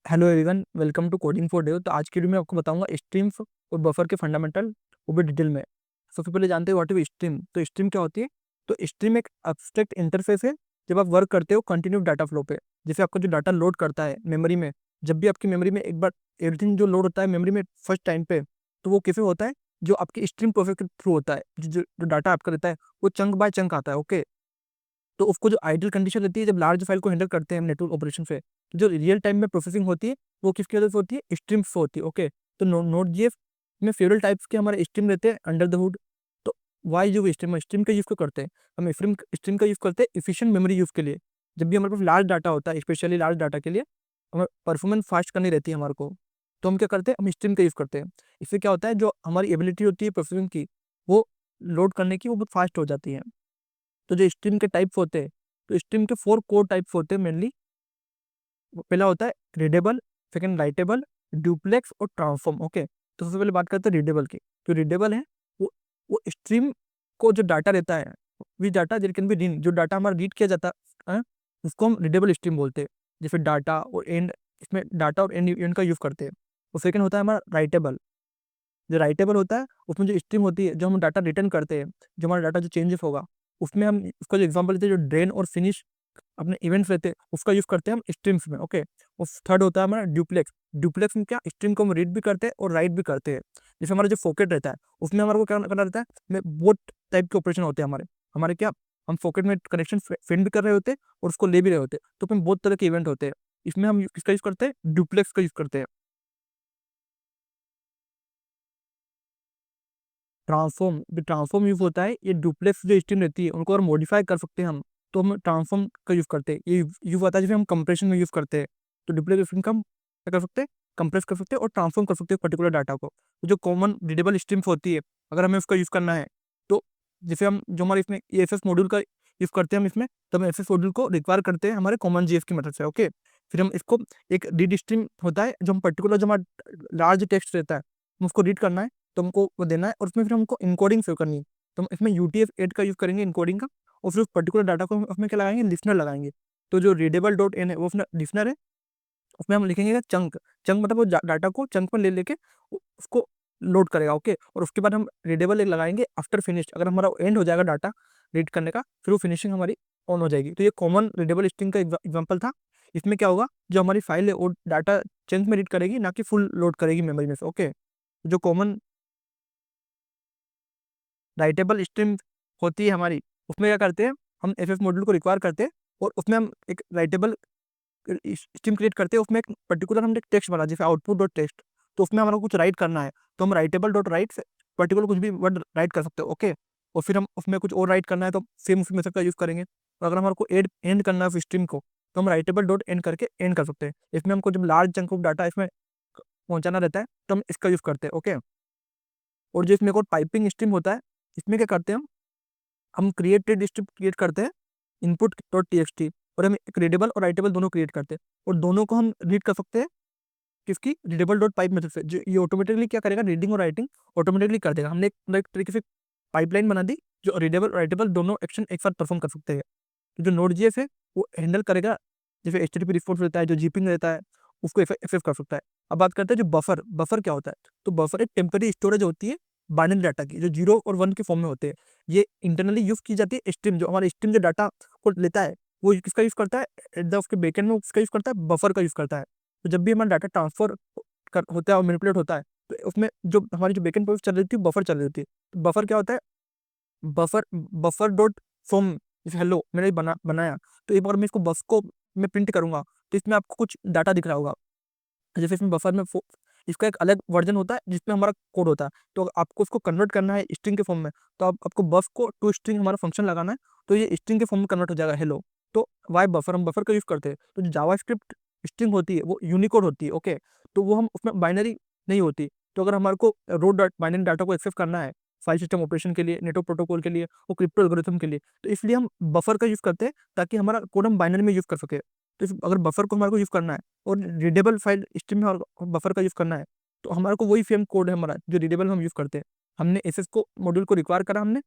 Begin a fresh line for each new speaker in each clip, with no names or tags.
Hello everyone, welcome to coding for Dev. तो आज की वीडियो में आपको बताऊंगा स्ट्रीम्स और बफर के फंडामेंटल, वो भी डिटेल में। सबसे पहले जानते हैं व्हाट इज स्ट्रीम। तो स्ट्रीम क्या होती है? तो स्ट्रीम एक एब्स्ट्रैक्ट इंटरफेस है जब आप वर्क करते हो कंटिन्यू डाटा फ्लो पे। जैसे आपका जो डाटा लोड करता है मेमोरी में, जब भी आपकी मेमोरी में एक बार एवरीथिंग जो लोड होता है मेमोरी में फर्स्ट टाइम पे, तो वो कैसे होता है? जो आपकी स्ट्रीम प्रोसेस के थ्रू होता है। जो डाटा आपका रहता है वो चंक बाय चंक आता है। ओके, तो उसको जो आइडल कंडीशन रहती है, जब लार्ज फाइल को हैंडल करते हैं हम नेटवर्क ऑपरेशन से, तो जो रियल टाइम में प्रोसेसिंग होती है वो किसकी वजह से होती है? स्ट्रीम्स से होती है। ओके, तो नोट जीएस में फेवरल टाइप्स के हमारे स्ट्रीम रहते हैं अंडर द हुड। तो वाई जो स्ट्रीम स्ट्रीम का यूज क्यों करते हैं? हम स्ट्रीम स्ट्रीम का यूज करते हैं इफिशियंट मेमोरी यूज के लिए। जब भी हमारे पास लार्ज डाटा होता है, स्पेशली लार्ज डाटा के लिए हमें परफॉर्मेंस फास्ट करनी रहती है हमारे को, तो हम क्या करते हैं? हम स्ट्रीम का यूज करते हैं। इससे क्या होता है, जो हमारी एबिलिटी होती है प्रोसेसिंग की, वो लोड करने की, वो बहुत फास्ट हो जाती है। तो जो स्ट्रीम के टाइप्स होते हैं, तो स्ट्रीम के 4 कोर टाइप्स होते हैं मेनली। पहला होता है रीडेबल, सेकंड राइटेबल, डुप्लेक्स और ट्रांसफॉर्म। ओके, तो सबसे पहले बात करते हैं रीडेबल की। जो रीडेबल है, वो वो स्ट्रीम को जो डाटा रहता है, we data there can be read, जो डाटा हमारा रीड किया जाता है, उसको हम रीडेबल स्ट्रीम बोलते हैं। जैसे डाटा और एंड, इसमें डाटा और एंड एंड का यूज करते हैं। और सेकंड होता है हमारा राइटेबल। जो राइटेबल होता है, उसमें जो स्ट्रीम होती है, जो हम डाटा रिटर्न करते हैं, जो हमारा डाटा जो चेंजेस होगा, उसमें हम उसका जो एग्जांपल लेते हैं, जो ड्रेन और फिनिश अपने इवेंट्स रहते हैं, उसका यूज करते हैं हम स्ट्रीम्स में। ओके, और थर्ड होता है हमारा ड्यूप्लेक्स। ड्यूप्लेक्स में क्या, स्ट्रीम को हम रीड भी करते हैं और राइट भी करते हैं। जैसे हमारा जो फोकेट रहता है, उसमें हमारे को क्या करना रहता है, में बहुत टाइप के ऑपरेशन होते हैं हमारे हमारे क्या, हम फोकेट में कनेक्शन सेंड भी कर रहे होते हैं और उसको ले भी रहे होते हैं, तो उसमें बहुत तरह के इवेंट होते हैं। इसमें हम किसका यूज करते हैं? ड्यूप्लेक्स का यूज करते हैं। ट्रांसफॉर्म यूज होता है, ये डुप्लेक्स जो स्ट्रीम रहती है उनको अगर मॉडिफाई कर सकते हैं हम, तो हम ट्रांसफॉर्म का यूज करते हैं। ये यूज होता है जैसे हम कंप्रेशन में यूज करते हैं। तो डुप्लेक्स स्ट्रीम का हम क्या कर सकते हैं? कंप्रेस कर सकते हैं और ट्रांसफॉर्म कर सकते हैं पर्टिकुलर डाटा को। तो जो कॉमन रीडेबल स्ट्रीम्स होती है, अगर हमें उसका यूज करना है, तो जैसे हम जो हमारे इसमें एस मॉड्यूल का यूज करते हैं हम इसमें, तो हम एस मॉड्यूल को रिक्वायर करते हैं हमारे कॉमन जीएस की मदद से। ओके, फिर हम इसको एक रीड स्ट्रीम होता है, जो हम पर्टिकुलर जो हमारा लार्ज टेक्स्ट रहता है, हम उसको रीड करना है, तो हमको वो देना है, और उसमें फिर हमको इनकोडिंग सेव करनी है। तो हम इसमें यूटीएफ 8 का यूज करेंगे इनकोडिंग का, और फिर उस पर्टिकुलर डाटा को हम उसमें क्या लगाएंगे? लिसनर लगाएंगे। तो जो रीडेबल डॉट एन है वो अपना लिसनर है, उसमें हम लिखेंगे चंक। चंक मतलब वो डाटा को चंक में ले लेके उसको लोड करेगा। ओके, और उसके बाद हम रीडेबल एक लगाएंगे आफ्टर फिनिश। अगर हमारा एंड हो जाएगा डाटा रीड करने का, फिर वो फिनिशिंग हमारी ऑन हो जाएगी। तो ये कॉमन रीडेबल स्ट्रिंग का एग्जाम्पल था। इसमें क्या होगा, जो हमारी फाइल है वो डाटा चंक में रीड करेगी, ना कि फुल लोड करेगी मेमोरी में से। ओके, जो कॉमन राइटेबल स्ट्रीम होती है हमारी, उसमें क्या करते हैं, हम एफ एफ मॉड्यूल को रिक्वायर करते हैं, और उसमें हम एक राइटेबल स्ट्रीम क्रिएट करते हैं। उसमें एक पर्टिकुलर हमने टेक्स्ट बना, जैसे आउटपुट डॉट टेक्स्ट, तो उसमें हमारा कुछ राइट करना है, तो हम राइटेबल डॉट राइट से पर्टिकुलर कुछ भी वर्ड राइट कर सकते हो। ओके, और फिर हम उसमें कुछ और राइट करना है, तो सेम उसी मेथड का यूज़ करेंगे। और अगर हमारे को एड एंड करना है स्ट्रीम को, तो हम राइटेबल डॉट एंड करके एंड कर सकते हैं। इसमें हमको जब लार्ज चंक ऑफ डाटा इसमें पहुंचाना रहता है, तो हम इसका यूज़ करते हैं। ओके, और जो इसमें एक और पाइपिंग स्ट्रीम होता है, इसमें क्या करते हैं, हम क्रिएटेड स्ट्रिप क्रिएट करते हैं इनपुट डॉट टी, और हम एक रीडेबल और राइटेबल दोनों क्रिएट करते हैं, और दोनों को हम रीड कर सकते हैं किसकी? रीडेबल डॉट पाइप मेथड से। जो ये ऑटोमेटिकली क्या करेगा, रीडिंग और राइटिंग ऑटोमेटिकली कर देगा। हमने एक तरीके से पाइपलाइन बना दी, जो रीडेबल राइटेबल दोनों एक्शन एक साथ परफॉर्म कर सकते हैं। तो जो नोड जीएस है, वो हैंडल करेगा, जैसे एचटीटीपी रिस्पॉन्स रहता है, जो जीपिंग रहता है, उसको एक्सेस कर सकता है। अब बात करते हैं जो बफर। बफर क्या होता है? तो बफर एक टेम्पररी स्टोरेज होती है बाइनरी डाटा की, जो 0 और 1 के फॉर्म में होते हैं। ये इंटरनली यूज की जाती है स्ट्रीम, जो हमारा स्ट्रीम जो डाटा को लेता है, वो किसका यूज करता है? एट द उसके बैकएंड में उसका यूज करता है, बफर का यूज करता है। तो जब भी हमारा डाटा ट्रांसफर होता है और मैनिपुलेट होता है, तो उसमें जो हमारी जो बैकएंड प्रोसेस चल रही थी, बफर चल रही होती है। तो बफर क्या होता है? बफर डॉट फ्रॉम, जैसे हेलो मैंने बनाया, तो एक बार मैं इसको बफ को मैं प्रिंट करूंगा, तो इसमें आपको कुछ डाटा दिख रहा होगा। जैसे इसमें बफर में इसका एक अलग वर्जन होता है जिसमें हमारा कोड होता है, तो आपको उसको कन्वर्ट करना है स्ट्रिंग के फॉर्म में, तो आपको बफ को टू स्ट्रिंग हमारा फंक्शन लगाना है, तो ये स्ट्रिंग के फॉर्म में कन्वर्ट हो जाएगा हेलो। तो वाई बफर, हम बफर का यूज करते हैं। तो जो जावास्क्रिप्ट स्ट्रिंग होती है वो यूनिकोड होती है। ओके, तो वो हम उसमें बाइनरी नहीं होती। तो अगर हमारे को रो डॉट बाइनरी डाटा को एक्सेस करना है फाइल सिस्टम ऑपरेशन के लिए, नेटवर्क प्रोटोकॉल के लिए, वो क्रिप्टो एल्गोरिथम के लिए, तो इसलिए हम बफर का यूज करते हैं, ताकि हमारा कोड हम बाइनरी में यूज कर सके। तो अगर बफर को हमारे को यूज करना है और रीडेबल फाइल स्ट्रीम में और बफर का यूज करना है, तो हमारे को वही सेम कोड है हमारा, जो रीडेबल हम यूज करते हैं। हमने एसएस को मॉड्यूल को रिक्वायर करा हमने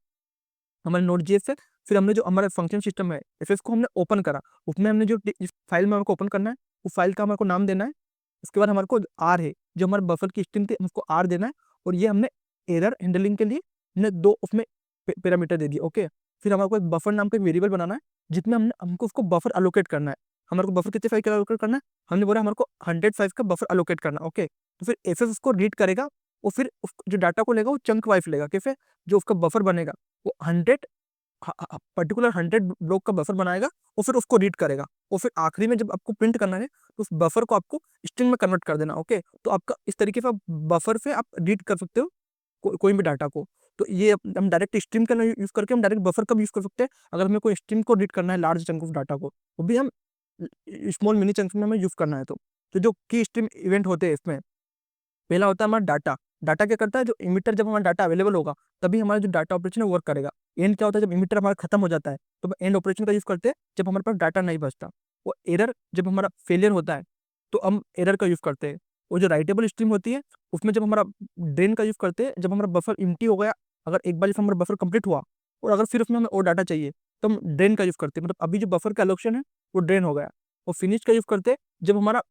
हमारे नोट जीएस से, फिर हमने जो हमारा फंक्शन सिस्टम है एसएस को हमने ओपन करा, उसमें हमने जो इस फाइल में हमको ओपन करना है, उस फाइल का हमारे को नाम देना है, उसके बाद हमारे को आर है, जो हमारे बफर की स्ट्रीम थी उसको आर देना है, और ये हमने एरर हैंडलिंग के लिए हमने 2 उसमें पैरामीटर दे दिए। ओके, फिर हमारे को एक बफर नाम का एक वेरिएबल बनाना है, जिसमें हमको उसको बफर अलोकेट करना है। हमारे को बफर कितने फाइव का अलोकेट करना है, हमने बोला हमारे को 105 का बफर अलोकेट करना है। ओके, तो फिर एफएफ उसको रीड करेगा, और फिर जो डाटा को लेगा वो चंक वाइज लेगा। कैसे, जो उसका बफर बनेगा वो 100 पर्टिकुलर 100 ब्लॉक का बफर बनाएगा, और फिर उसको रीड करेगा, और फिर आखिरी में जब आपको प्रिंट करना है तो उस बफर को आपको स्ट्रिंग में कन्वर्ट कर देना। ओके, तो आपका इस तरीके से बफर से आप रीड कर सकते हो कोई भी डाटा को। तो ये हम डायरेक्ट स्ट्रीम का यूज करके हम डायरेक्ट बफर का भी यूज कर सकते हैं। अगर हमें कोई स्ट्रीम को रीड करना है लार्ज चंक ऑफ डाटा को, वो भी हम स्मॉल मिनी चंक्स में हमें यूज करना है। तो जो की स्ट्रीम इवेंट होते हैं इसमें, पहला होता है हमारा डाटा। डाटा क्या करता है, जो इमिटर जब हमारा डाटा अवेलेबल होगा तभी हमारा जो डाटा ऑपरेशन है वर्क करेगा। एंड क्या होता है, जब इमिटर हमारा खत्म हो जाता है तो एंड ऑपरेशन का यूज करते हैं जब हमारे पास डाटा नहीं बचता। वो एरर जब हमारा फेलियर होता है तो हम एरर का यूज करते हैं। वो जो राइटेबल स्ट्रीम होती है उसमें जब हमारा ड्रेन का यूज करते हैं, जब हमारा बफर इम्प्टी हो गया, अगर एक बार जब हमारा बफर कंप्लीट हुआ और अगर फिर उसमें हमें और डाटा चाहिए तो हम ड्रेन का यूज करते हैं। मतलब अभी जो बफर का एलोकेशन है वो ड्रेन हो गया। और फिनिश का यूज करते हैं जब हमारा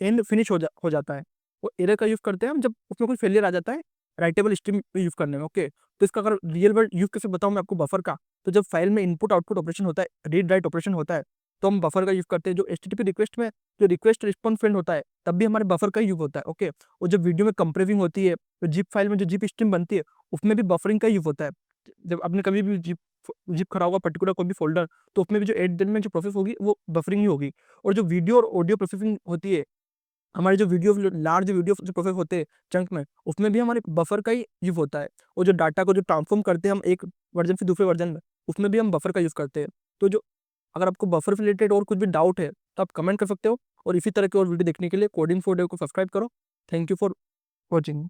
एंड फिनिश हो जाता है। वो एरर का यूज करते हैं हम जब उसमें कोई फेलियर आ जाता है राइटेबल स्ट्रीम यूज करने में। ओके, तो इसका अगर रियल वर्ल्ड यूज कैसे बताऊं मैं आपको बफर का, तो जब फाइल में इनपुट आउटपुट ऑपरेशन होता है, रीड राइट ऑपरेशन होता है, तो हम बफर का यूज करते हैं। जो एचटीटीपी रिक्वेस्ट में जो रिक्वेस्ट रिस्पॉन्स फील्ड होता है तब भी हमारे बफर का यूज होता है। ओके, और जब वीडियो में कंप्रेसिंग होती है तो जिप फाइल में जो जिप स्ट्रीम बनती है उसमें भी बफरिंग का यूज होता है। जब आपने कभी भी जिप खड़ा होगा पर्टिकुलर कोई भी फोल्डर, तो उसमें भी जो एट दिन में जो प्रोसेस होगी वो बफरिंग ही होगी। और जो वीडियो और ऑडियो प्रोसेसिंग होती है, हमारे जो वीडियो लार्ज वीडियो जो प्रोसेस होते हैं चंक में, उसमें भी हमारे बफर का ही यूज होता है। और जो डाटा को जो ट्रांसफॉर्म करते हैं हम एक वर्जन से दूसरे वर्जन में, उसमें भी हम बफर का यूज करते हैं। तो जो अगर आपको बफर रिलेटेड और कुछ भी डाउट है तो आप कमेंट कर सकते हो, और इसी तरह के और वीडियो देखने के लिए कोडिंग फॉर डेव को सब्सक्राइब करो। Thank you for watching.